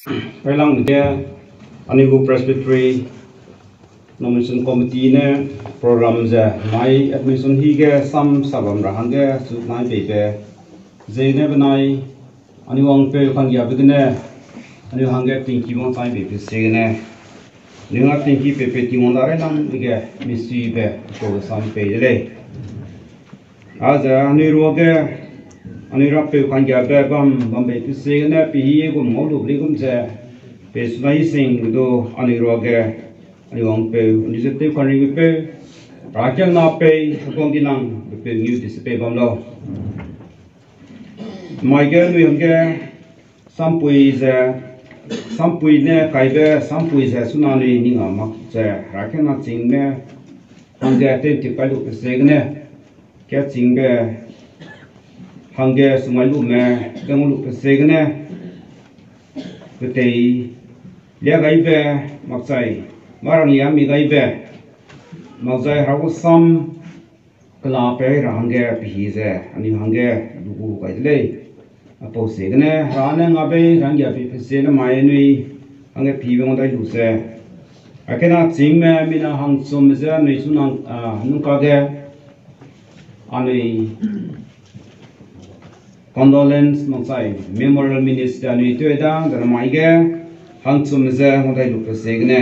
Phải lòng kia Anibu Presbytery Nomination Committee ne program je mai admission hi ke sam sabam rahang ke su nai pe pe Zeme benai ani wang pe kan ya begene ani hang ke tingki mong tai pe se ne ninga tingki pe tingong dare lang ke misi pe ko sam pe le aja ani ro ke ani rap pe kan ya pe bam pe se ne pi hi ko mo lu li kum je pe sunai sing do ani ro ke ani wang pe ni se te kan ri pe rakeng na pe kong dinang pe new dis pe bam lo mai ke nu yang ke sampui ne kai be sampui ze sunani ni nga mak che rakeng na ching ne hang ge te ti kai lu pe se ne ke ching be hang ge sumai lu me dang lu pe se ne pe te lia gai be mak chai marang ya mi gai be mak chai ha ko sam kala pe rang ge pi ze ani hang ge lu kai le apo se ne ra ne nga be rang ya pi se ne mai nui hang ge pi beng dai lu se akena ching me mi na hang chum ze nui su nang nu ka ge ani condolence mak chai memorial minister nui to da dar mai ge hang chum ze hang dai lu se ne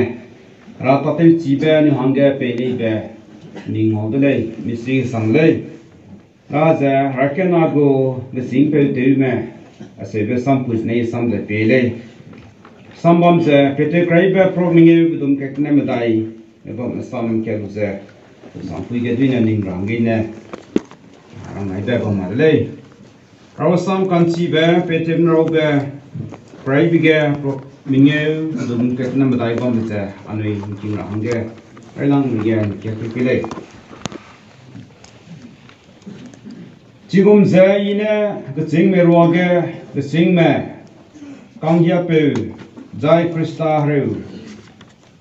ra ta te chi be ni hang ge pe ni be ning ho de le mi si sang le ra za rakena go the sing pe te me ase be sam pus nei sam le pe le sam bam ze pe te krai be pro mi nge dum ke ne me dai e bam sam ke lu ze sam pui ge din ning rang ge ne rang ai be bam ma le ra sam kan chi be pe te no be krai bi ge pro mi nge dum ke ne me dai bam ze anui king rang ge ai lang mi ge ke pe le 지금 제인의 그 징메로게 그 징메 강기아페 자이 크리스타하르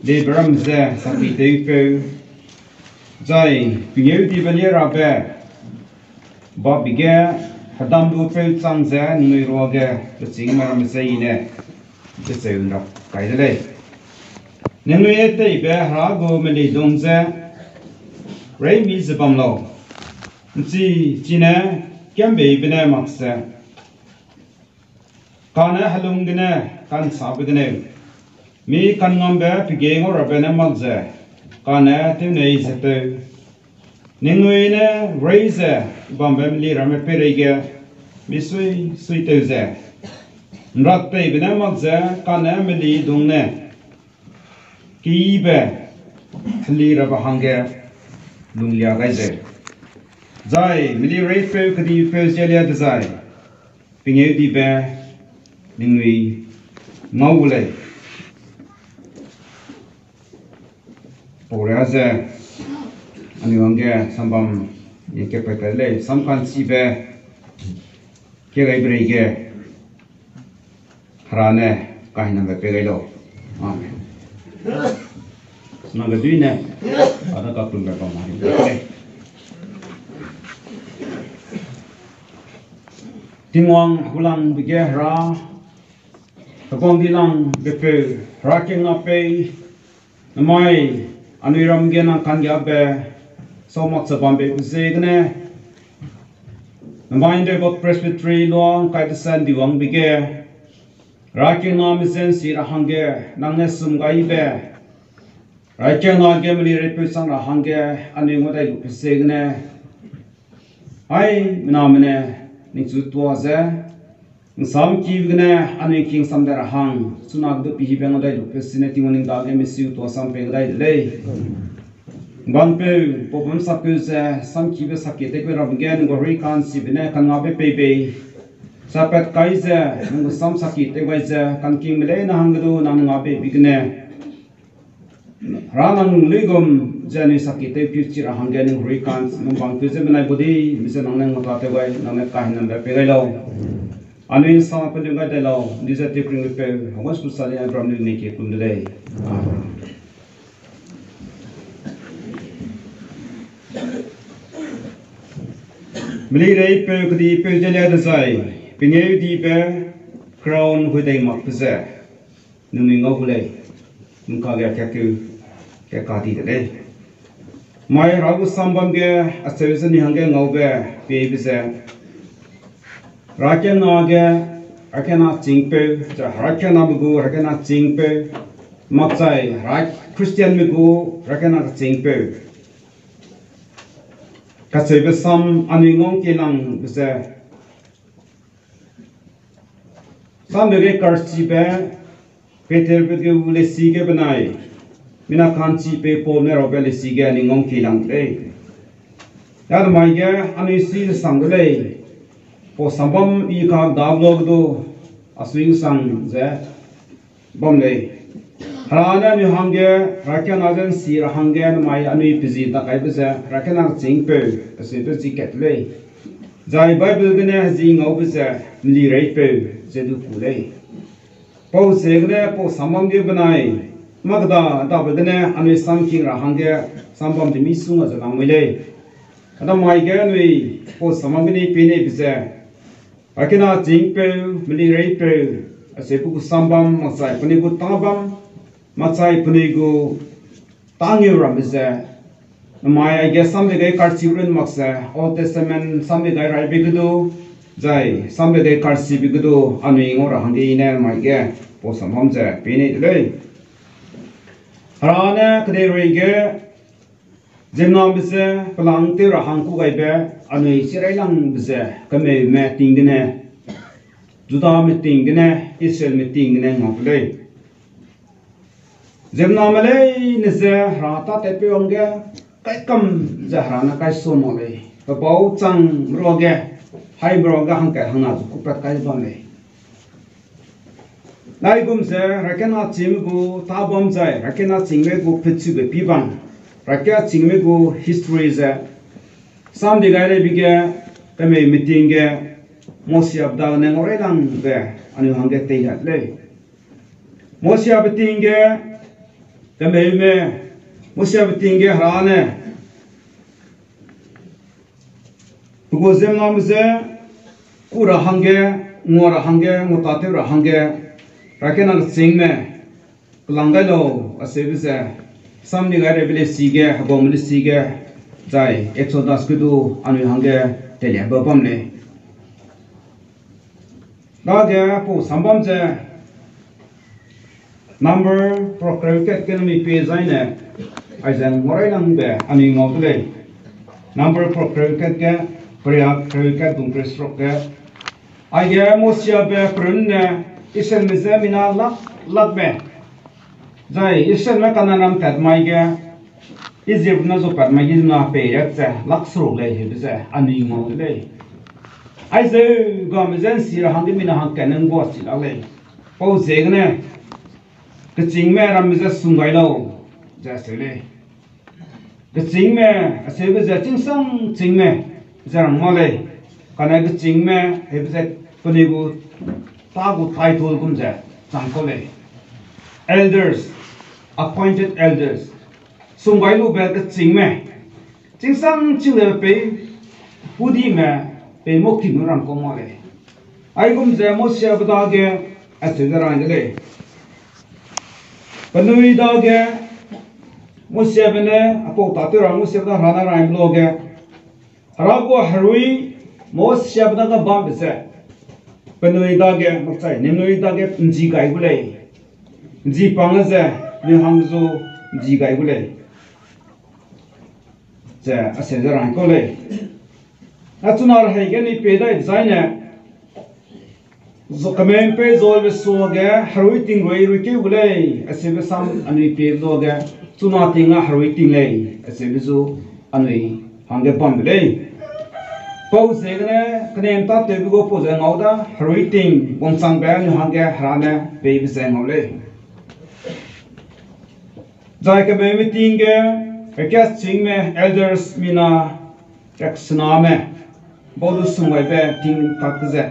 데브람제 사피테페 자이 핑에우디베니라베 바비게 하담부페 짱제 니메로게 그 징메람제이네 그 세운라 가이들레 능외에 이베 하고 메리 동제 레미즈 밤로 지네 겸베 비네 막세 काने हलुंगने कान साबगने मी कन्नम्बे पिगेंगो रबेने मगजे काने तिने इजते निंगुइने रेजे बम्बे मिली रमे पेरेगे मिसुई सुइतेजे नरते बिने मगजे काने मिली दुंगने कीबे हली रबहंगे लुंगलिया गाइजे Zai, mili rei feu kadi feu jelia de zai. Pengeudibe ningui ngawule. Poraze ani wange sambam yeke pekale samkan sibe ke gai brege harane kahina be pegelo. Amen. Snaga duine ada kapun be pamari. Tingwang hulang bige ra kapong dilang bepe raking ape namai anuiram gena kangya be so much sabambe usegne namai de bot presbytery long kai san diwang bige raking am sen si rahange nangne sum gai be raking na gemli represang rahange anu ngodai usegne ai minamene ning tua ze sam ki bgne ani king sam der hang sunak do pi beng dai lu pesine tingoning da ge misiu to sam pe dai le ban pe popon sa pe ze sam ki be sakete be ram gen go ri kan si bne kan nga be pe sapet kai ze ngu sam sakite bai ze kan king le na hang do na nga be bigne ranang ligom jani sakite pirchi ra hangen ri kan nung bang pe ze bnai bodi mise nang nang ta te bai nang ka hin be pe gai lo ani sa pe de gai de lo ni ze te kring pe hos pu sa ya drum ni ke kum de dei mili rei pe kdi pe je le de sai Pengeudibe crown hu dei mak ze nung ngau bule nung ka ga ke ka ti de mai ragu sambam ge asevisan ni hange ngau be pe bi se raken na ge akena chingpe ja rakena bu rakena chingpe makchai rak Christian mi gu rakena chingpe ka sebe sam ani ngong kilang bi se sam de karchi be Peter be ge ule sige banai mina kanchi pe po ne ro be le sige ani ngong kilang le ya mai ge ani si sang le po sambam I ka dablog do aswing sang je bom le harana ni hange rakyan agen si ra hange mai ani pizi ta kai be se rakyan ching pe ase be chi ket le jai bible ge ne ji ngau be se li rei pe je du ku le po se ge po sambam ge banai magda da be ne ani sang king ra hange sambam de mi sung a ja mai le ada mai ge ni po sambam ge ni pe ne be se Akena jingpe mili reipe asepu sambam masai punigu tabam masai punigu tangiu ramize mai I guess sambe gai karchiuren maksa Old Testament sambe gai rai bigudu jai sambe gai karchi bigudu anui ngora hange ine mai ge po sambam je pini le harana kde rege Zeme bise pelang te rahang ku gai be anui sirai lang bise kame me tingene Juda me tingene Israel me tingene ngapule Zeme male nise rata te pe onge kai kam jahrana kai somole ka bau chang roge hai broga hang kai hanga ku pat kai bale lai gum se rakena chim gu ta bom jai rakena chingme gu phichu be pibang Rakya chingme gu history ze sam de gaire bige kame meeting ge mosi abda ne ngore lang be ani hange te ya le mosi abting ge kame me mosi abting ge harane bugo zem nam ze kura hange ngora hange mutate ra hange rakena chingme klangalo asebize Samni gare bile sige habom bile sige jai 110 kudu anu hange tele babam le da ge po sambam je number procreate economy pe zaine aizen morai lang be anu ngau le number procreate ke procreate dung presrok ke ai ge mosia be prunne isen mizamina lak be Jai Israel me kananam tat mai ge Egypt na zo pat mai na pe yak cha laksro le he be ani ngo le ai ze gam zen si ra hang mi na hang kanen go si la le po ze ne ke ching me ram ze sungai lo ja se le ke ching me ase be za ching sang ching me za rang mo le kana ke ching me he be puni gu ta gu tai thol kum ja chang ko le elders appointed elders sungai lu bel ke chingme chingsang chile pe pudi me pe mo ki ram ko mo le ai gum je mo sia bada ge ase garang le panui da ge mo sia bene apo ta te ram mo sia da rana ram lo ge rago harui mo sia bada ga bam se panui da ge mo chai nimnui da ge nji gai bu le Ji pang ze ni hang zu ji gai bu le je ase za rang ko le a chunar hai ge ni pe dai zaine zo kamen pe zo be so ge harui ting roi ru ke bu le ase be sam ani pe zo ge chuna tinga harui ting le ase be zu ani hang ge pam le pau se ge knem ta te bu go po ze ngau da harui ting bom sang be ni hang ge harane pe be se ngau le Jai ke be meeting ge pekas ching me elders mina taksna me bodu sungai be ting kakze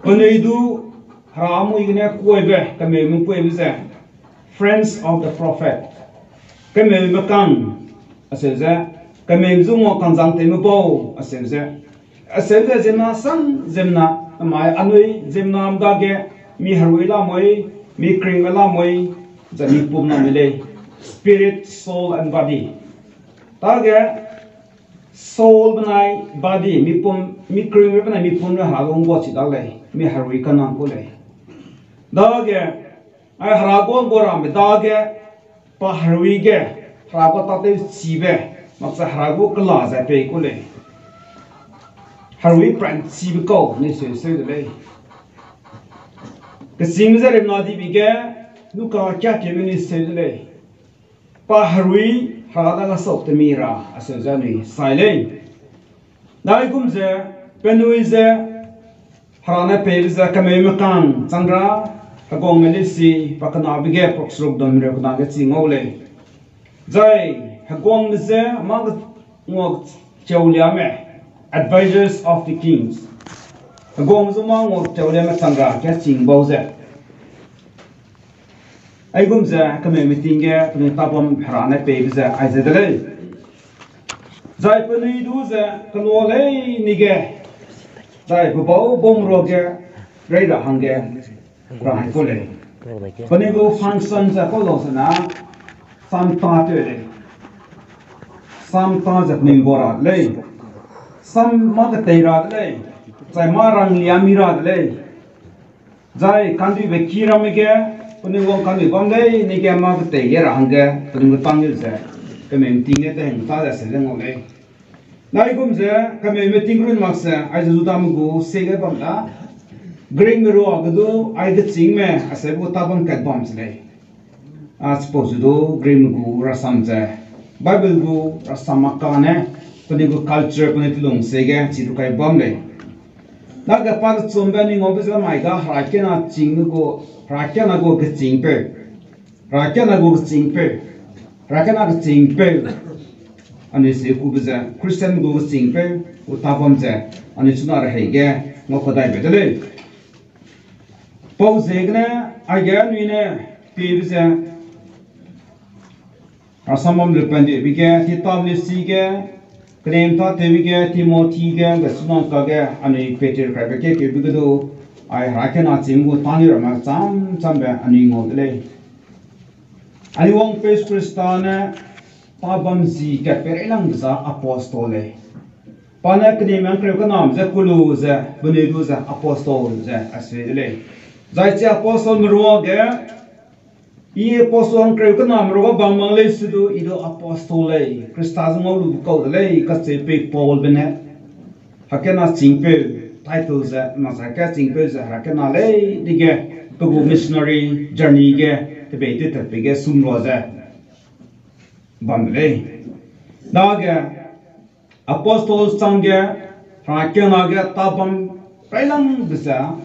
onei du haramu igne koi be ke me mun koi be friends of the prophet ke me makang aseze ke me zungo kanjang te me bo aseze zemna sang zemna mai anui zemna am da ge mi harwila moi mi kring la moi za mi pum na mile spirit soul and body ta ge soul banai body mi kring banai mi pum ha gong bo chi dal le mi harwi kana ko le da ge ai hara go go ram da ge pa harwi ge hara go ta te chi be mak sa hara go kla za pe ko le harwi pran chi be ko ni se se de le cái sinh ra dem nadi bige nu ka kya ke mini sedle pa harui hada ga sok te mira ase jani silent dai kum je penui je harana pe je ka me makan changra agong melisi pakana bige proksrok dom re kuna ga chingole jai hagong je mag ngok cheulia me advisors of the kings gom zuma ngok chawle ma changra kya ching bauze ai gum za kame meeting ge pne tapam harana pe biza ai zedale zai pne du za kano le ni ge zai bo bom ro ge reida hange ran ko le pne go function za ko lo sana sam ta te le sam ta za ning bora le sam ma ga te ra le zai marang liamira le zai kandi be kira me ge puni wong kandi bom le ni ge ma te ye ra hang ge puni go tang ye ze ke me ting ge te hang ta da se le ngol le nai gum ze ke me ting run mak se ai zu dam go se ge bam da green me ro ga do ai ge ching me ase bu ta bam kat bom le a suppose do green go ra sam ze bible go ra sam ka ne puni go culture puni tilong se ge chi du kai bom le naga par chomba ni ngobes la mai ga rakena ching go rakena go ke ching pe rakena go ching pe rakena go ching pe ani se ku beza christian go ching pe utapam je ani chuna ra he ge ngo khodai be dele pau zegne aga ni ne pe beza asamam le pande bi ge ti tam le si ge Krem ta tevi ge Timothy ge besuna ka ge ani Peter ka ke ke bigo ai rakena chimgo tani ra ma cham cham be ani ngole ani wong face kristana tabam zi ke perelang za apostole pana kne man kre ka nam za kulu za bunedu za apostol za asvele zai che apostol mro ge I apostol kre ka nam ro ba mang le sidu ido apostole Christas ngolu ko le ka che pe Paul bene hakena chingpe title za ma sa ka chingpe za hakena le dige ko missionary journey ge te be te pe ge sum ro za bam le da ge apostol sangge hakena ge tabam pailang bisa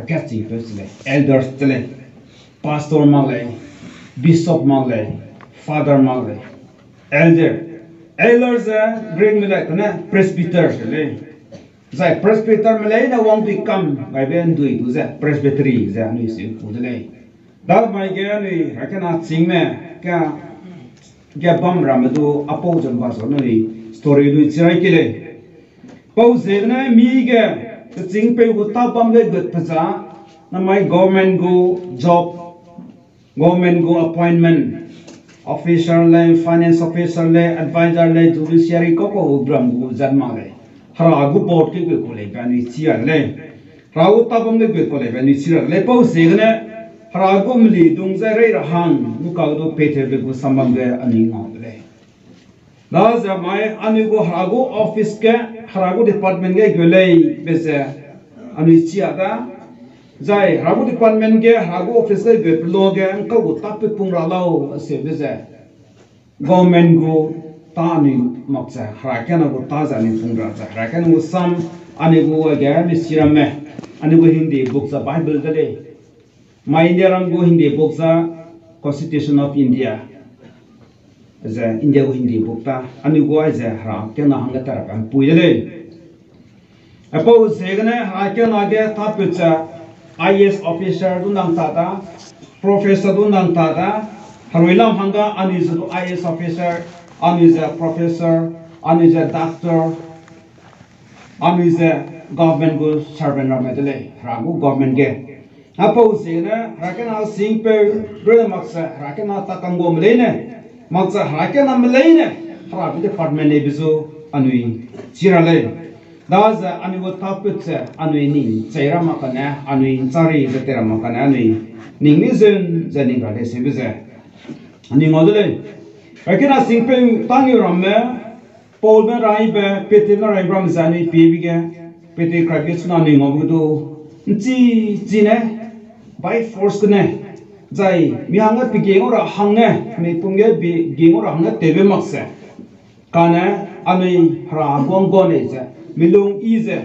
ka chingpe le elders le pastor Malay, bishop Malay, father Malay, elder. Elders bring me like presbyter. Zai presbyter Malay na won't become by ben do it was a presbytery. Zai no is in Udalay. That my girl, I cannot sing me. Get bum ramadu, oppose and was only story with Sirakile. Pose me, the sing pay with tabam le good pizza. Now my government go job. Government go appointment officer le finance officer le advisor le judiciary ko bram go janma le hara gu board ke ko le bani chia le rau ta bang le ko le bani chia le pau se ne hara gu mli dung za re ra hang nu ka do pe the go samam ge ani ngau le la za mai ani go hara gu office ke hara gu department ge go le be se ani chia da Zai ragu department ge ragu office ge lo ge ka go tap pe pung ra lao se be za government go ta ni mak sa ra ka na go ta za ni pung ra za ra ka no sam ani go ge mi siram me ani go hindi book sa bible de le my india rang go hindi book sa constitution of india za india go hindi book ta ani go ai za ra ka na hang ta ra kan pui de le apo se ge na ha ka na ge ta pe cha IS officer du nang tada professor du nang tada haruilam hanga ani is IS officer ani is a professor ani is a doctor ani is a government go servant ramedele ragu government ge Apo sina rakana sing pe bre maksa rakana takango mlene maksa rakana mlene harabi department ne bizo anui chirale daza anui wo taputse anui ning chaira makana anui chari zetera makana anui ning ni zen zaning gale sebize ani ngodele rakana sing pe tangi ramme Paul ben rai be petina rai bram zani pebige peti krabits na ni ngobudo chi ne by force kene zai mi hanga pigeng ora hangne mi pungge bi geng ora hangne tebe makse kana anui hra gongo ne ze milung ize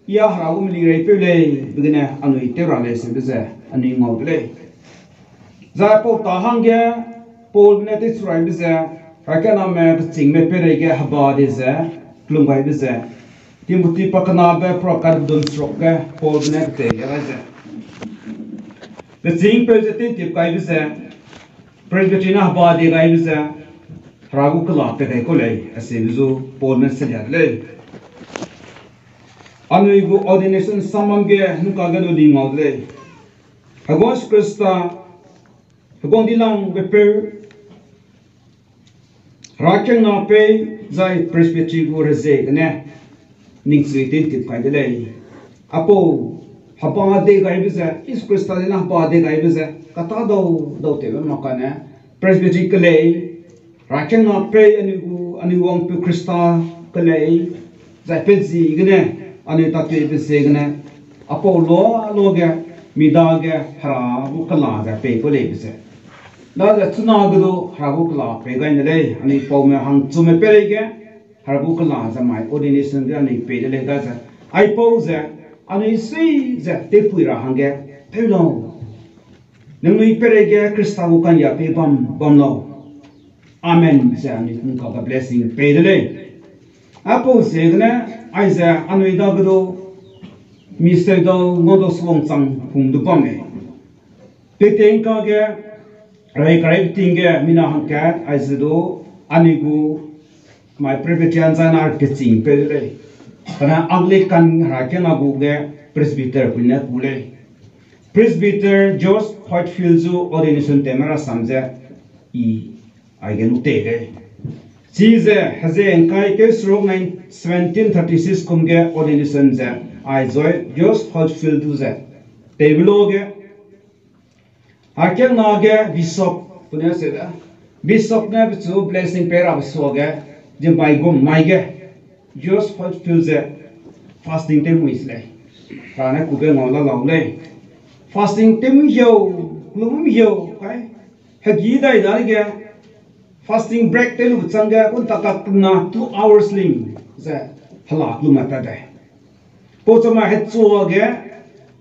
ya hra um li rei pele bigene anui tera le se beze ani ngogle za po ta hange pol ne te surai beze rakana me ching me pere ge haba de ze klung bai beze timuti pakana be prokar dun stroke pol ne te ya ze the thing positive tip kai bisa presbyterian ba de kai bisa ragu kala te kai ko lei ase bizu polmen se ya le anu go ordination samam ge nu ka ga do ding out le hagos krista hagong dilang be per rakeng na pe zai presbytery go reze ne ning sui tip kai de le apo hapa de gai biza is krista de na hapa de gai biza kata do te makane presbytery kale rakeng na pe ani wong pe krista kale za pensi igne ani ta te bise igne apo lo ge mida ge hara bu kala ga pe ko le bise da ga tuna ga do hara bu kala pe ga ne le ani po me hang chu me pe ge hara bu kala za mai ordination ga ni pe de le ga za ai po za ani sei za te puira hange pelo nangui perege krista bu kan ya pe bam lo amen za ni kun ka blessing pe de le apo se gna ai za anui da go mister do ngodo swong chang hum du bam ne te teng ka ge rai kai ting ge mina hang ka ai za do ani gu mai presbyterian za na ke ching pe de le karena Anglican rakyat aguge presbyter punya pule presbyter George Whitefield zu ordination temera samja I agen utege size haze enkai ke srong 1736 kumge ordination ja I joy George Whitefield zu ja tebiloge rakyat nage bishop punya seda bishop ne bisu blessing pera bisoge je mai gom maige Just what feels that fasting tem wisle. Karena kube ngola laule. Fasting tem glum kai. Hagi dai ge. Fasting break telu changa kun takak na 2 hours ling. Za hala glum ata dai. Pochama hetso ge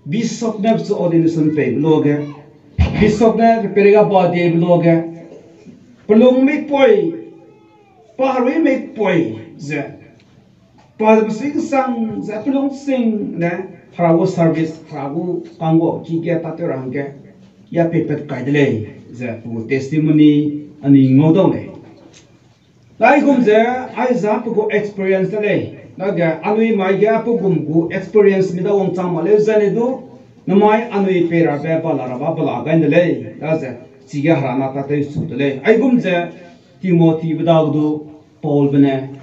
bishop ne so ordination pe bloge. Bishop ne perega body bloge. Pelung make poi. Paharwi make poi. Za Pada sing sang zapulong sing ne harago service harago kango kike taterang ke ya pepet kaidele za pu testimony ani ngodong le lai gum ze ai za pu go experience le na ga anui mai ga pu gum go experience mi da wong chang ma le za ne do na mai anui pera be bala ra ba bala ga ne le da za chi ga harana ta te su le ai gum ze Timothy bidag do Paul bene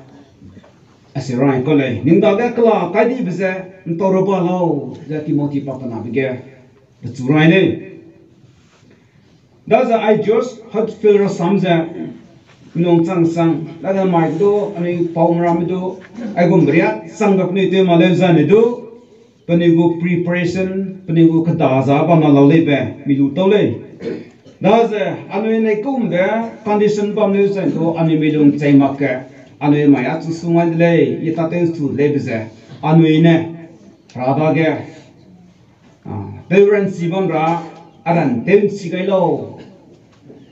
asirai ko le ningda ga kla kai di bze ntoro ba lo za Timothy papa na bige bchurai le da za I just had feel samza nong chang sang da ga mai do ani paumra mi do ai gum bria sang gak ni te ma le za ne do pani go preparation pani go khada za ba na lo le be mi lu to le da za ani ne kum da condition bam le za do ani mi lung chai mak ka anui maya chu sungai le ita te su le bize anui ne rada ge Beuran sibam ra aran tem sigai lo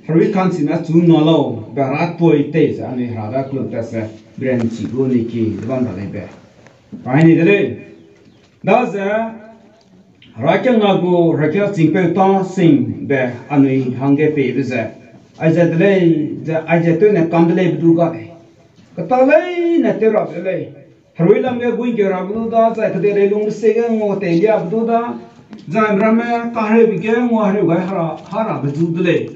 Harwi kan sina chu no lo barat poi te sa anui rada klub ta sa brand chi go ni ki ban ra le be pai ni le da za rakyang na go rakya chingpe ta sing be anui hange pe bize ai za le ai za to ne kam le bu ga Katalay na terap le. Harui lam ge guin ge rabu da sa kade relung se ge ngo te ya bu da Zame rame kahre bige ngwahre gai hara bejudle.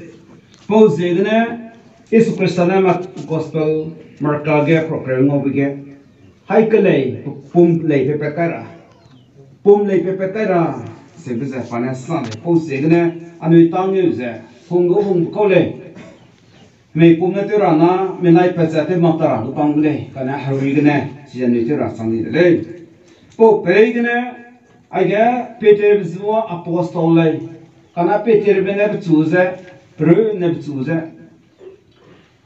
Pause gane Yesu Kristana mak gospel markage program ngobige. Haikale pum lei pepekara. Pum lei pepekara sebeza panesan. Pause gane anu tangu ze hung kole. Me pum na terana me lai pezate matara du pangle kana harui gane sian ni tera sangi le. Po pe gane Aga Peter bizwa apostol lay. Kana Peter bene bchuze, pro ne bchuze.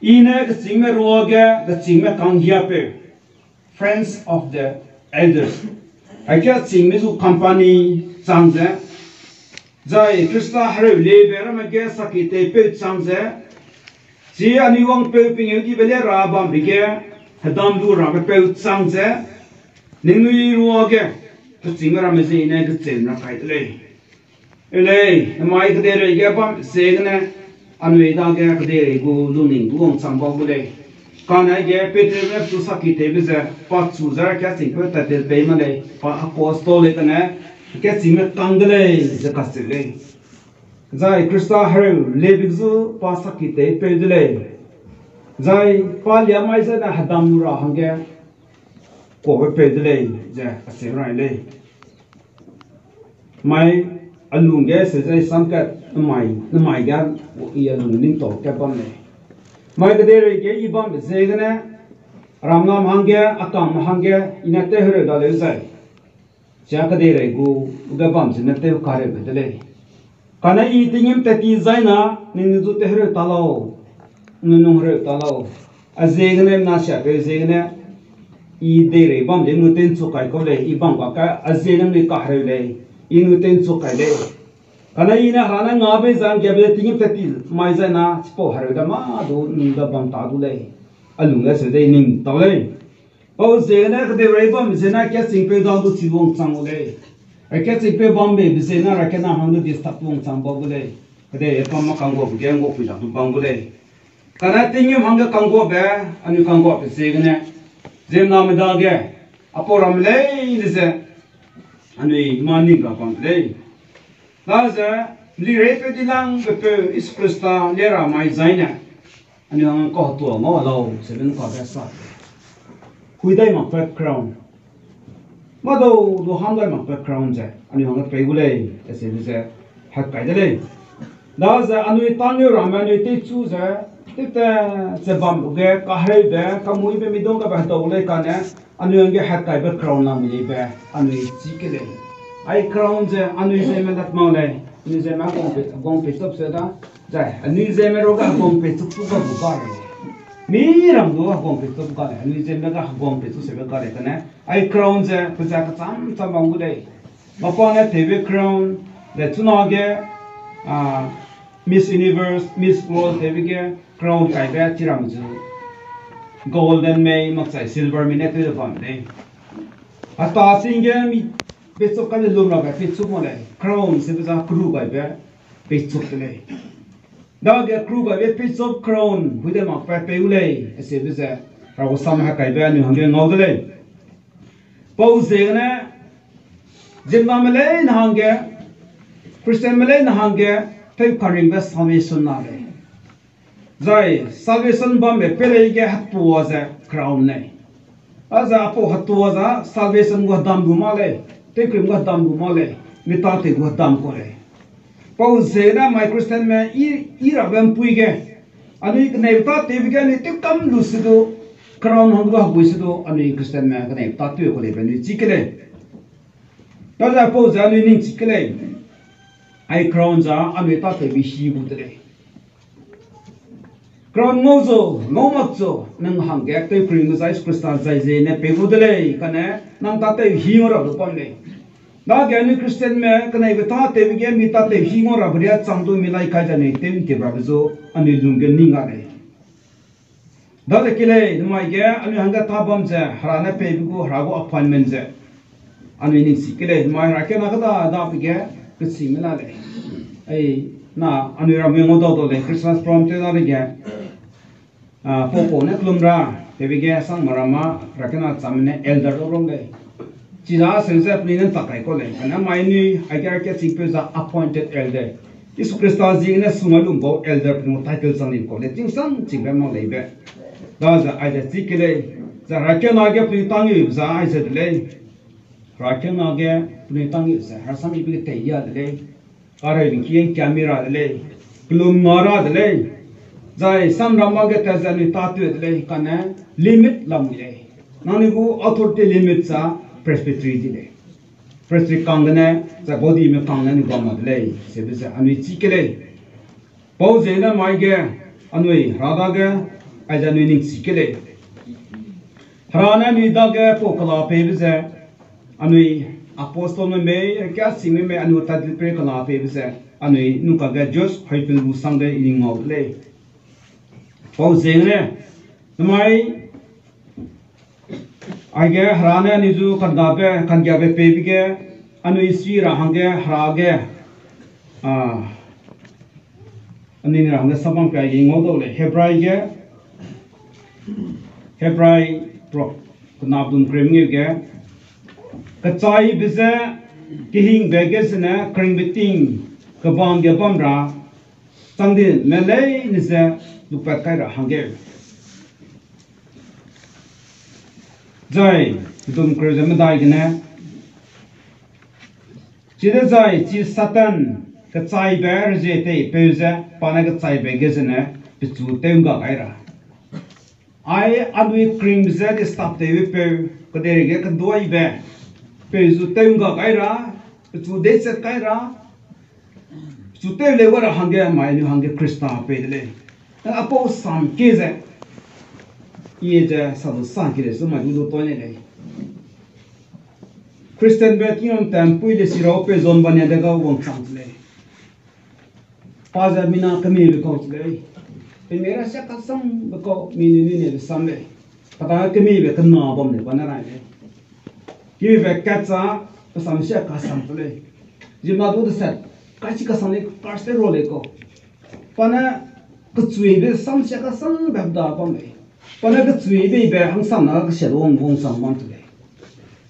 Ine gtsingme roge, gtsingme kanghia pe. Friends of the elders. Aga tsingme zu company changze. Jai Krista hare lebe ramage sakite pe changze. Ji aniwang pe Pengeudibe le rabam bige hadam du ram pe changze. Ninui roge Zeme mese ine gtsen kai le ele mai gdere ge bam segne anwe da ge gdere go luning duong chamba bule kana ge peter ne tu sakite bize pa chu zara kya sing pe ta del pe male pa apostol le kana ke zime kangle ze kasle zai krista haru le bigzu pa sakite pe dele zai pa lia mai za na hadam ra hange ko pe dele je asira le mai alunge se jai samkat mai gan i alung ning to ke bam le mai de re ke I bam se gane ramnam hange akam hange inate hre da le sai cha ka de re gu ga bam se nate ka re be le kana I tingim te ti zaina ning du te hre talao nu hre talao a ze gane na sha pe ze gane I de re bam le mu ten chu kai ko le I bam ka a ze nang le ka hre le inu ten chu kai le kana ina hana ngabe zan gebe tingim tati mai zana spo harga ma do ninda bam ta du le alunga se de ning ta le o zena de rebam zena ke sing pe da du chi wong chang le a ke sing pe bam be zena ra ke na hang du stap wong chang ba bu le de e pam ma kang go ge ngo pi da du bang bu le kana tingim hang kang go be anu kang go pe se gene zem na me da ge aporam le ni ze Anui mani ga pang le. Laza li repe dilang bepe ispresta lera mai zaina. Ani ang ko to mo lo seben ko besa. Kuidai ma background. Mado do handai ma background je. Ani ang pe gule ese bize hak kai de. Laza anui tanyo ramani te chu je. Tita se bam ge ka hai be ka mui be midong ka ba to le ka ne. Anu yang hat kai background nam li be anu chikele ai crown je anu zeme dat maule ni zeme gong pe top se da jai anu zeme ro ga gong pe tu ga bu ka re mi ram do gong pe top ka re anu zeme ga gong pe tu se ka re kana ai crown je puja ka cham bang bu dei ma pa na tv crown le tu na ge Miss Universe Miss World tv ge crown kai ba chi ram ju Golden May maksai silver minute the family. Ata singe mi petso kale lumra ba petso mo le crown se ba crew ba ba petso le. Da ge crew ba be petso crown hu de ma pa pe ule se be se ra go sam ha kai ba ni hang ge ngau de le. Pau se ne jimma mele na hang ge Christian mele na hang ge pe karing ba salvation na le. Zai salvation bam be pele ge hatwa za crown ne aza apo hatwa za salvation go dam gu male te krim go dam gu male mita te go dam ko le pau zena my Christian me I ra bam pui ge ani ne ta te ge ne te kam lu sido crown hang go bu sido ani Christian me ne ta te ko le be ni chikele ta za pau za ni ning chikele ai crown za ani ta te bi shi bu te Crown ngozo ngomakzo nang hangek te pring zai Christian zai je ne pegudele kane nang ta te hingora do pamle da gani Christian me kane beta te ge mi ta te hingora bria chamdu milai kai jane tem te brazo ani lungen ninga le da le kile mai ge ani hanga ta bam je harana pe bigu harago appointment je ani ni sikile mai ra ke na ka da pe ge kisi mila le ai na ani ra me ngodo le Christmas prom te da le ge popo ne klumra te bige sang marama rakena chamne elder rom le China sense plinen takai ko le ana mai ni agar ke singpe za appointed elder Isu Krista jing na sumalum bo elder pnu title sang ko le ting sang ching mo le be da za ai da sikile za rakya na ge pnu tangi za ai za le rakya na ge pnu tangi za har sam ibi te ya le ara rin kien camera le plum mara le za sam rama ge ta za ni ta tu le kana limit lam le nani go authority limit sa presbytery dile presbytery kangane za body me kangane ni gama dile se be za anui chikele pau zena mai ge anui rada ge aja nui ning chikele harana ni da ge pokala pe be za anui apostol me kya sing me anu ta dil pre kala pe be za anui nu ka ge jos haipil bu sang de ing ngau le pau zena mai आगे हराने निजु कंगाबे पेबिगे अनु इसी रहंगे हरागे अनि रहंगे सबम पे इंगो दोले हेब्राई प्रो कनाबदुन क्रेमिगे कचाई बिजे किहिंग बेगेस ने क्रिंगबिटिंग कबांग गेबमरा संदि मेले निसे दुपकै रहंगे Zai, dum kruzam daigna. Chida zai, chi satan, kachai bear jete, peuza, panagatsai begazana, pitu temga gaira. I adwi cream zed stop the whipper, Kaderige can do I bear. Pezu temga gaira, pitu desa gaira. To tell you what a hunger, my new hunger Christa pedale. Apo some kize. Ye some sanky, so my little toilet. Christian Bertium Tampui de Sirope zone Banadaga won't translate. Paza Mina Camille because they made a second song because meaning Sunday. But I can maybe can know about the Banarine. Give a catsa to some shaka sample. You not do the set. Kachika Sonic Carster Roleco. Pana could sweep some shaka some babda upon me. Panagatsui baby hung some shalom wong someone today.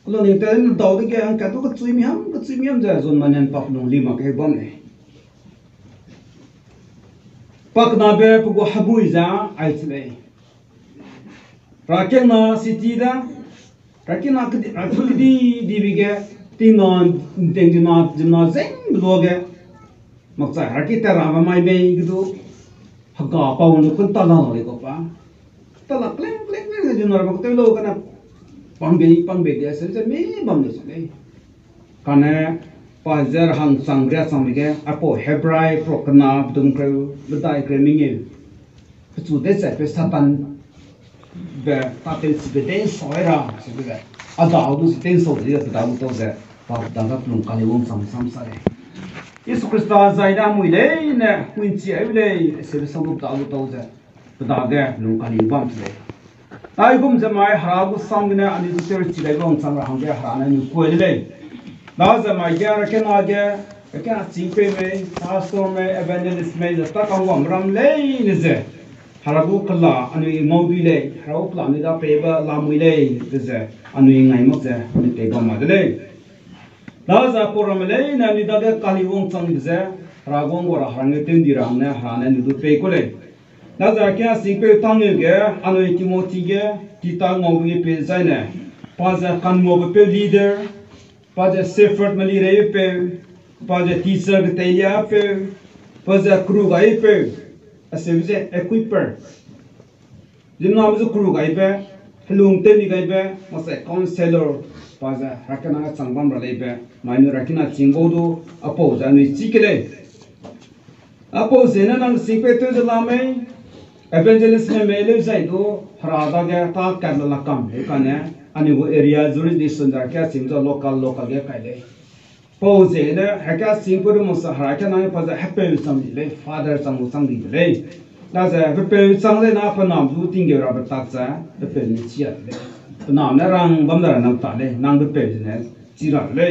Cloning ten dog again, Katuka swimium, but swimium there's on man and Papno Lima Bonne. Paknabe Pugo Habuiza, I say. Rakena Sitida, Rakina Akudi, Diviga, Tinon, Dingdina, Zing, Loge, Moxa Rakita Rama, my bay, do Haga, Pound, Kuntana, Legopa. Tala clang clang you know about the low kind of Pangbe, yes, and me bumbles me. Cane, Pazer hung some grass on again, Apo Hebrai, Procana, Duncrew, the diagramming you. To this episode, Satan, the Tapis, the day soira, a dog who's ten so dear to Davutoze, Pagdanga, Kalium, some say. Is Christa Zaidam with a Quincy every day, said some of Davutoze. Daga locally bump today. I come to my Harabu Sangna and the church they don't some Hanga and you quite late. That's my Gara Kanaga, I can't see Peme, Pastor May, Evangelist May, the Takawam Ram Lane is there. Harabu Kala and we mobile, Haropla, Nida paper, Lamwile is there, and we ain't not there, and we take on my delay. That's a poor Malay and Nidaga Kaliwong Sang is there, Ragon or a Hangatin Dirana, Han and you do pay collet. Naza kya singpe tangi ge anu Timothy ge kita ngobi pe zaina paza kan ngobi pe leader paza Shepherd mali re pe paza teacher ge telia pe paza crew gai pe asevje equiper jimna amzu crew gai pe helung te ni gai pe masa counselor paza rakana changbam ra le pe mainu rakina chingbodu apo janu chikele apo zena nang singpe to jalame Evangelist में मेले जाए तो हरादा के ताक करने लगम है कने अनिवो एरिया जुरिडिक्शन जाके सिंजो लोकल के काले पोजे ने हैका सिंपुर मुसा हराके ना पजा हैप्पी समझले फादर संग संगले नाजे हैप्पी संगले ना पनाम जु तिंगे रा बताचा हैप्पी नि चिया ले पनाम ने रंग बमदर नम ताले नंग हैप्पी ने चिरा ले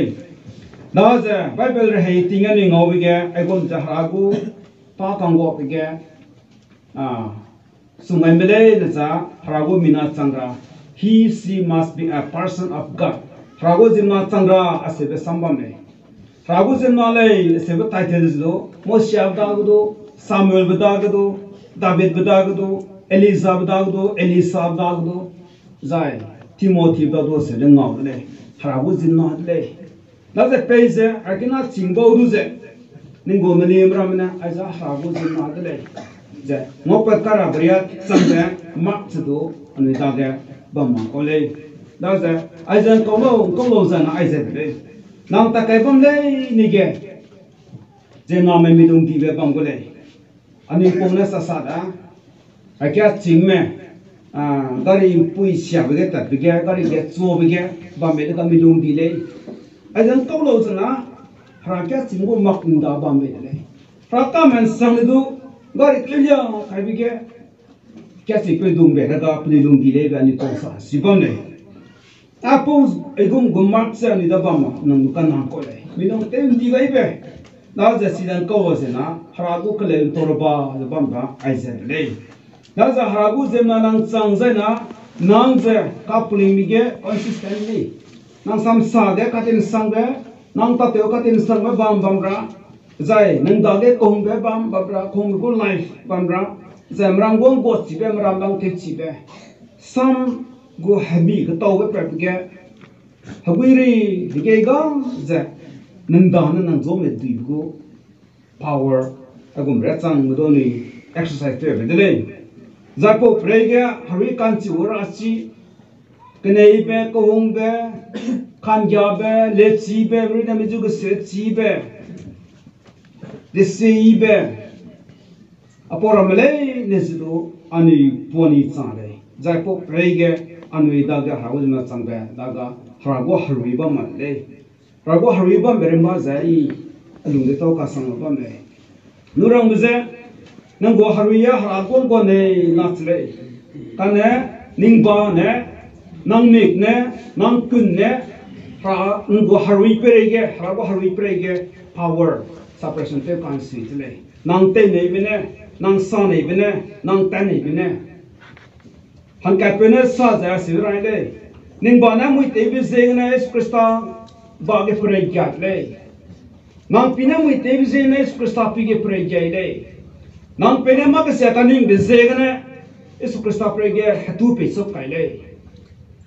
नाजे बाइबल रे हे तिंगे नि ngawige एगोम जहरागु ता कांगो के Sumembele Naza, Harago Mina Sangra. She must be a person of God. Rago Zimna Chandra Asebe Sambame. Rago Zimna Lay Asebe titles do, Moshe Abdagdo, Samuel Badagdo, David Badagdo, Elisa Badagdo, Elisa Badagdo, Zai, Timothy Badagdo Selen Nodle, Rago Zimna Lay. That's a pace I cannot sing Boduze. Ningo Mani Ramana as a Rago Zimna Lay. The Mopakara Briat, Sunday, Matsudo, and the Daga Bama Ole. That's the Isaac Colos and Isaac. Now Takabam Lay Nige. Zename Midum Give Bangole. And in Pomnesa Sada, I can't sing me. Gary Puisha, we get that began, Gary gets so began, Bamedica Midum delay. Isaac Colos and Rakat Singo Makinda Bamele. Rakam and Sandu. Gari clear, I began. Cassie Pedum Berada, Pledum Gileb and Itosa, Sibone. Apples a gum marks and the Bama, Namukan Cole. We don't tell the baby. Now the Sidan covers in a Haragukale Toroba, the Bamba, I said, lay. That's a Haraguzem Sanzena, Nanze, coupling Miguel, consistently. Now some saga cut in Sanga, Nantateo cut in Sanga Bambra. Zai Nandage Kombe Bam Babra Komgo life Bambra Zamrang won't go to them Rambang Tichibe. Some go heavy, the tower prepare. Hawiri, the gay gum, the Nandan and Zome go power. I go Retan with only exercise to every day. Zapo Prega, Hurricane Urachi, Kanebe, Kohombe, Kanjabe, Let's see bear, Ridamizuga said see bear. The Sebe Aporamale Nesido Ani Pony Sande. Zapo Prege Anui Daga Hauzma Sanga Daga Rago Hariba Male. Rago Hariba Berima Zai Alungetoka Sanabame. Nuranguze Nango Haria Haragon Gone Natle. Kane Ningba ne Nang Nik ne Nang Kun ne Ngo Hari Prege Rago Hari Prege Power. Suppression tape can see today. Nang ten even, Nang son even, Nang ten even. Hankapene Saza Sirale. Ningbana with David Zenes Christa Bagi Prega lay. Nang Pina with David Zenes Christa Pigi Prega lay. Nang Penema Sataning the Zegane is Christa Prega 2 pieces of Kyle.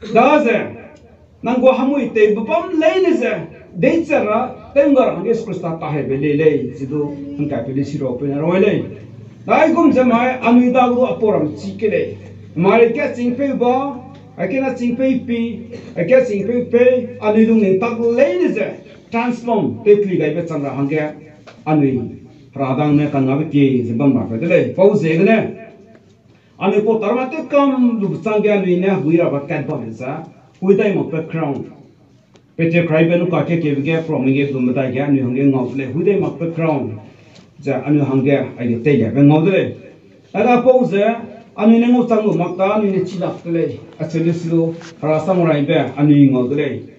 Daze Nango Hamu Tabum Lane is a Dates Tengar and Espresta Tahebele, Zido, and Capilisi open and away. I come to my Anuidago Aporam, Sikele. My getting pay bar, I cannot sing pay, I get sing pay, Anidung in Taco ladies, transform, quickly, I bet some hunger, Anui, Radang Nekanaviti, Zimbabwe, Pedale, Posegane. And if Potarmate come, Lubsangan, we have a cat bomb, with them of background. Peter Criben Kake from Miguel Dumatagan, you hanging off, who they must be crowned. The Anu Hunger, I get take when Modele. And I pose there, Animo Tango Makan in the Chilak delay, a Celestino, Harasamurai bear, Anu Modele.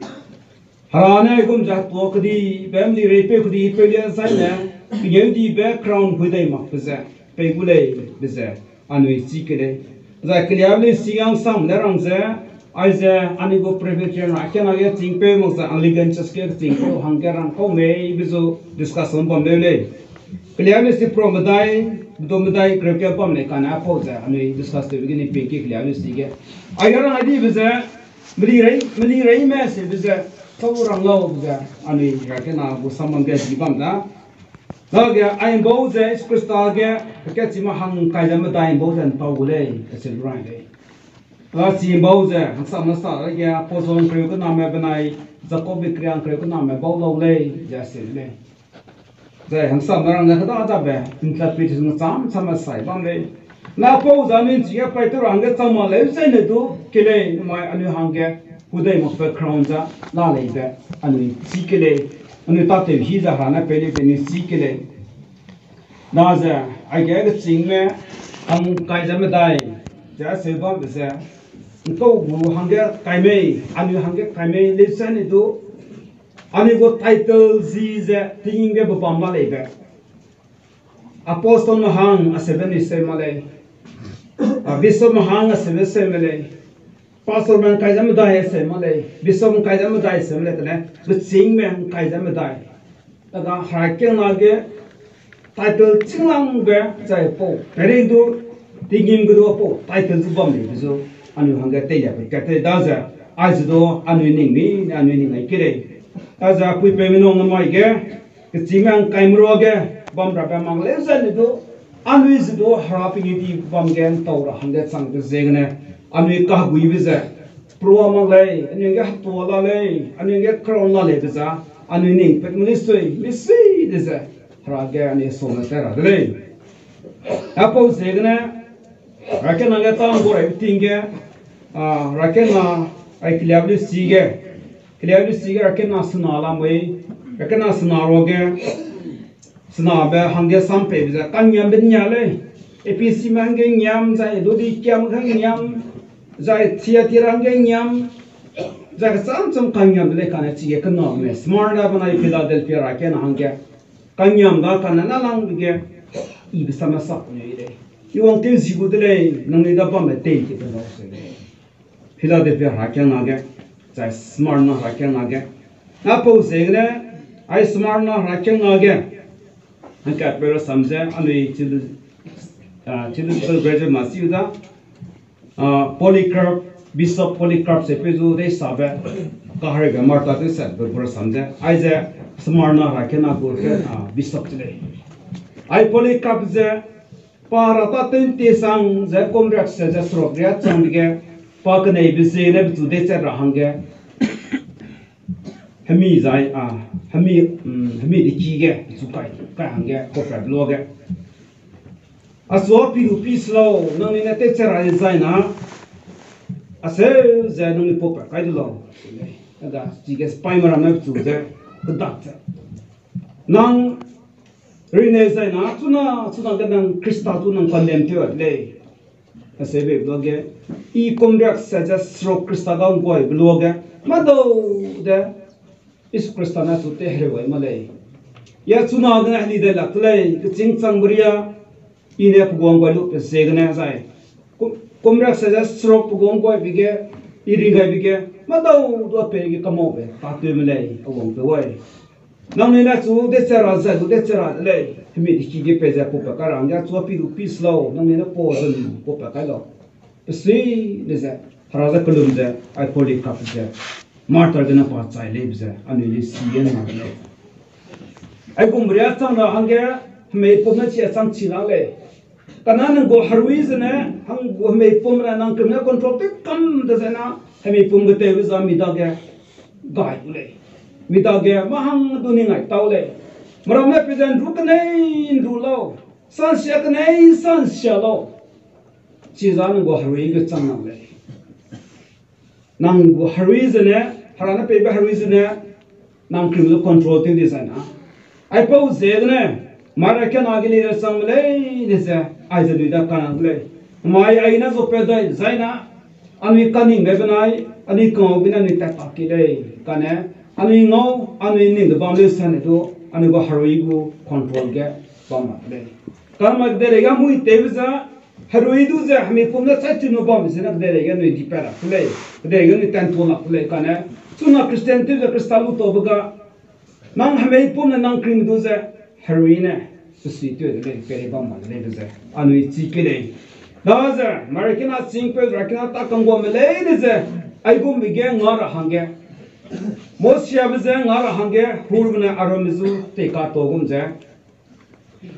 Harana Gumjak walk the family rape the Pelia Sana, Pengeudibe crown with a must possess, Pegule, Bizarre, Anu Sikele. The clearly see young some there. As anigo prefecture, I cannot get think payments and elegant skating, hunger and home, bizo discussion from the clearly the promedai, Domedai, Crepia Pomne, can appose, and we discussed the beginning picky clearly. I got an idea with that. Many ray massive is a tower low there, and we reckon with someone gets the bump now. Now, I am both the express target, gets him a hung Kaidamada both and Paule, as it right. Last year, Bowser, some star, yeah, Poson Creoconam, Benai, Zakobi Crean Creoconam, Bolo lay, just lay. They have some around the Hadabe, interpreting some side, one day. Now, pose, I mean, you pay to run, get someone lives in the do, Kile, my anu hunger, who they must be crowns, Lally, and we seek it, and we thought if he's a Hana Pelly, then you seek it. Now, I get a singer, Kaizamadai, just a bomb is there. Go hunger, Kaime, and you hunger, Kaime, listen to. And you got titles, is thinking of Bamba. Apostle Mahang, a 7 is Malay. A Bishop Mahang, a 7 Malay. pastor man kai jam dai se male bishop kai jam dai se male tane the sing man kai jam dai aga hakke na ge title chinglang be chai po pere do tingim go po title zu bom le zo anu hanga te ya ka te da za ai zo anu ning ai kire da za pui pe mi no ngai ge ke chinglang kai mro ge bom ra ba mang le zan do anu z do haraping di bom gen to ra hanga chang de zegne anu ka gui bi za pro mang le anu ge to la le anu ge kron la le za anu ning pet mi si de za Raga ni sona terra dele. Apo zegne rakena ga tam gore tinge rakena ai kliabli sige rakena sunala mai rakena sunaroge sunabe hange sampe biza kanyam binyale episi mange nyam zai dodi kyam khang nyam zai thia tirange nyam zai sam kanyam dele kana chige kana me smart na banai Philadelphia rakena hange kanyam da kanana lang bige ibe sama sak ne ire iwang te zigu dele nang ni da ba me te ki da se Philadelphia hakyan age zai smart na hakyan age na po se ne ai smart na hakyan age ka pero samje anui chilu graduate masiu da Polycarp Bishop Polycarp se pezu de sabe ka hare ga marta te se bur samje ai je Smarna rakena gorke Bishop chile. Ai Polycarp je parata tente sang je komrak se je srogria changge pakne bise ne tu de che rahange hami zai hami de kige sukai ka hange ko problem aswa pi slow nang ni te che ra zai na ase je nang ni popa kai lo ada kige spy mara na tu je doctor nang rine sai na tuna ga nang krista tu nang condemn tyo le asebe bloge I komrak sa just stroke krista ga ngoi bloge mado de is krista na tu te here wai male ya tuna ga ni de la tle ching chang buria ine pugong ko lu pe segne sai komrak sa just stroke pugong ko bige iringa bige mado do pe gi kamo be ta te mele awong pe wai nang ni na chu de chara za du de chara le mi di ki ge pe za po pa karang ya chu pi du pi slow nang ni na po zan po pa ka lo si de za haraza kulum za ai poli kap za martar de na pa chai le za ani li si gen na le ai kum ria chang na hange me po na chi chang chi na le kanan go harwi za na hang go me pom ra nang kum na control te kam de za na me pom ge te za mi da ge gai le Mitage mahang duningai taule maram me present ruknei rulo sanshak nei sanshalo chizan go harwi ge changnam le nang go harwi zene harana pe ba harwi zene nang criminal control te design ai pau zedne mara ke nagili re samle dese ai zedu da kan le mai ai na zo pe dai zaina ani kaning be banai ani ko bina ni ta ta ki le kane ani ngau ani ning the bamle san do ani go haroi go control ge bam le karma de rega mui tevza haroi du za hme pomna chati no bam se na de rega no di para le de rega ni tan to na le kana tuna christian te za kristalu to baga nang hme pomna nang krim du za haroi ne su tu de pe bam le de za ani chi ke le da za marikina sing pe rakina ta kangwa me le de za ai go mi ge ngara hange Mosia bize ngara hange hurgna aromizu te ka togum je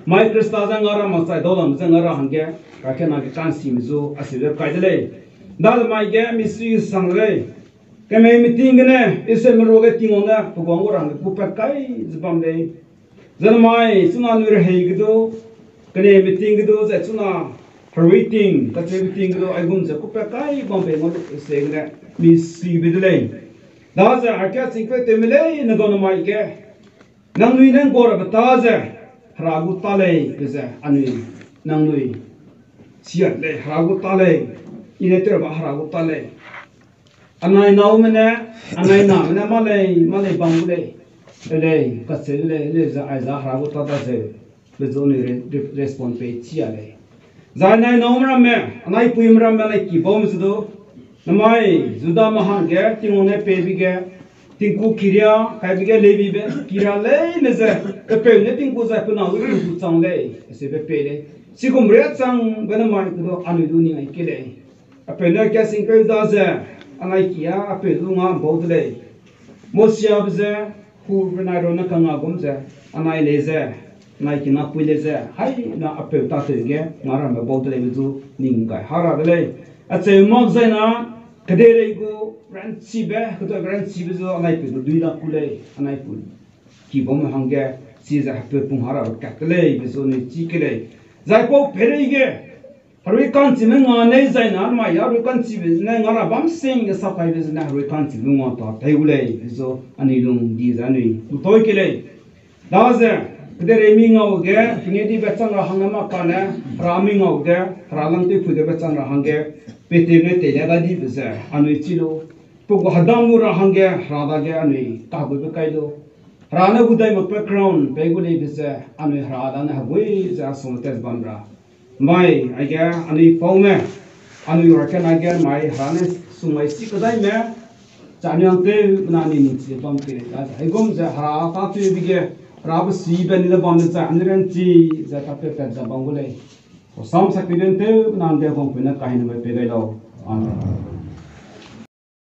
mai krista za ngara masai dolam ze ngara hange ka ke na ke tansi mizu asile kaidele dal mai ge misi sangre ke me meeting ne ise mroge tingonga pugong rang ku pa kai zbam de zan mai suna nur heigdo kene meeting do ze suna rating ka che meeting do ai gum ze ku pa kai bom pe ngol se ne misi bidele Daza arkia singpe temele na gono mai ke nang nui nang gora bataza hragu tale peze anui nang nui siat le hragu tale ine ter ba hragu tale anai nau mena anai na mena male bangule le kasel le za aiza hragu tata ze bezoni respond pe chia le za nai nau mra me anai puim ra me ki bom zudo namai juda mahangge tingone pebige tingku kiria kaibige lebibe kira le neze pe ne tingku za puna u chang le se be pe le sigum re chang bana mai ko anu du ni ai kele ape ne ka sing pe da ze anai kia ape lu nga bod le mosia bze hu bana ro na kanga gum ze anai le ze nai ki na puile ze hai na ape ta te ge ngara me bod le bu ning ga hara le a che mo ze na kadere go ran sibe ko ran sibe zo anai pe du la kule anai pu ki bom hangge si za pe pung hara ka le zo ni chi kele zai po pere ge harui kan chi nga nei zai na ma ya ru kan chi be na ngara bam sing sa kai be na harui kan chi lu nga ta thai ule zo ani lung di za ni tu toi kele da ze kadere mi nga o ge Pengeudibe chang ra hangama ka na rami nga o ge ralang te phu de be chang ra hangge pete ne te ya ga di be za anu chi lo pu go hadam lu ra hangge ra da ge anu ka go be kai lo rana budai ma background pe go le be za anu ra da na we za so tes ban ra mai aga anu pau me anu ra ka na ge mai rana sumai si kadai me chanyang te na ni ni chi pam ke da ai gom za ha ta tu bi ge Rab si ben le bom za anren chi za ta pe za bangule. Ko sam sa kiden te nan de gom pe na kahin me pe ga lo. Amen.